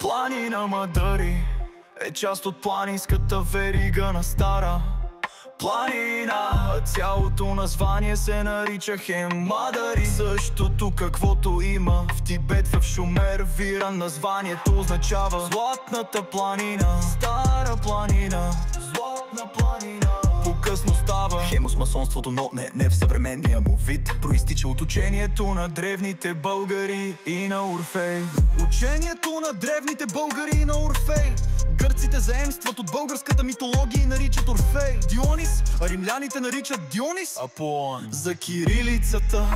Планина Мадари е част от планинската верига на Стара планина. Цялото название се нарича Мадари. Същото каквото има в Тибет, в Шумер, Виран. Названието означава Златната планина. Стара планина, Златна планина. По-късно става Хемос масонството, но не в съвременния му вид. Проистича от учението на древните българи и на Орфей. Учението на древните българи и на Орфей. Гърците заемстват от българската митология и наричат Орфей Дионис, а римляните наричат Дионис Аполон. За кирилицата,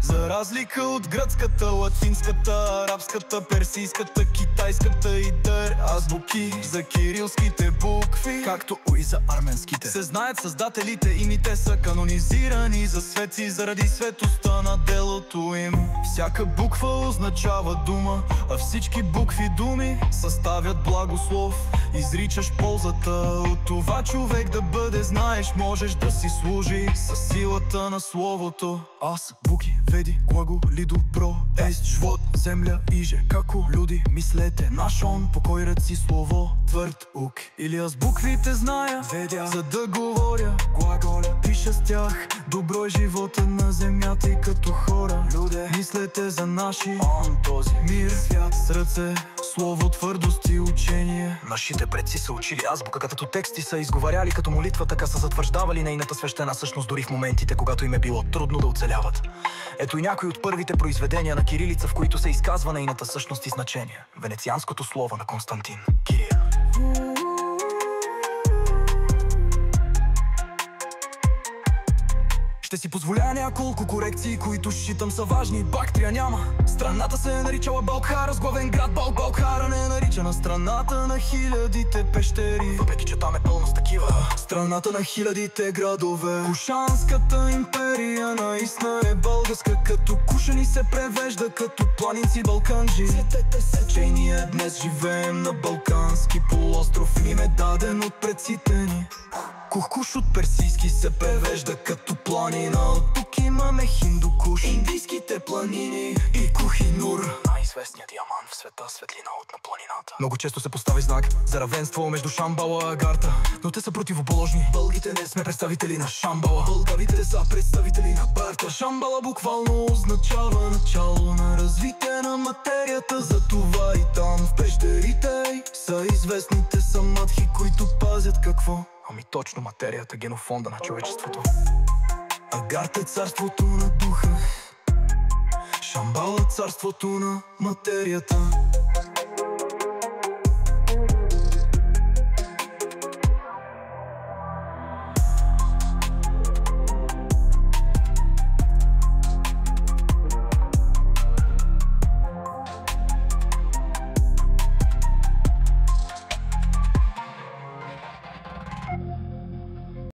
за разлика от гръцката, латинската, арабската, персийската, китайската и дър азбуки. За кирилските букви, както и за арменските, се знаят създателите им и те са канонизирани за светци заради светостта на делото им. Всяка буква означава дума, а всички букви думи съставят благослов. Изричаш ползата от това човек да бъде, знаеш, можеш да си служи със силата на словото. Аз, буки, веди, глаголи, добро, ест, живот, земля, иже, како люди, мислете, наш он, покой, ръци, слово, твърд ук. Или аз буквите зная, ведя, за да говоря, глаголя, пиша с тях, добро е живота на земята и като хора. Люде, мислете за наши он, този мир, свят, с ръце, слово, твърдост и учение. Нашите предци са учили азбука като тексти, са изговаряли като молитва, така са затвърждавали нейната свещена същност дори в моментите, когато им е било трудно да оцеляват. Ето и някои от първите произведения на кирилица, в които се изказва нейната същност и значение. Венецианското слово на Константин Кирил. Ще си позволя няколко корекции, които считам са важни. Бактрия няма. Страната се е наричала Балкара, с главен град Балкара не е наричана страната на хилядите пещери, въпреки че там е пълно с такива. Страната на хилядите градове. Кушанската империя наистина е българска, като кушани се превежда като планинци балканжи. Сетете се, че ние днес живеем на балкански полуостров, им е даден от предците ни. Кухкуш от персийски се превежда като планина. От тук имаме Хиндукуш, индийските планини и Кухинур, най-известният диамант в света, светлина от на планината. Много често се постави знак за равенство между Шамбала и Агарта, но те са противоположни. Бългите не сме представители на Шамбала, българите са представители на Барта. Шамбала буквално означава начало на развитие на материята. Затова и там в пещерите са известните самадхи, които пазят какво? Ами точно материята, генофонда на човечеството. Агарта е царството на духа, Шамбала царството на материята.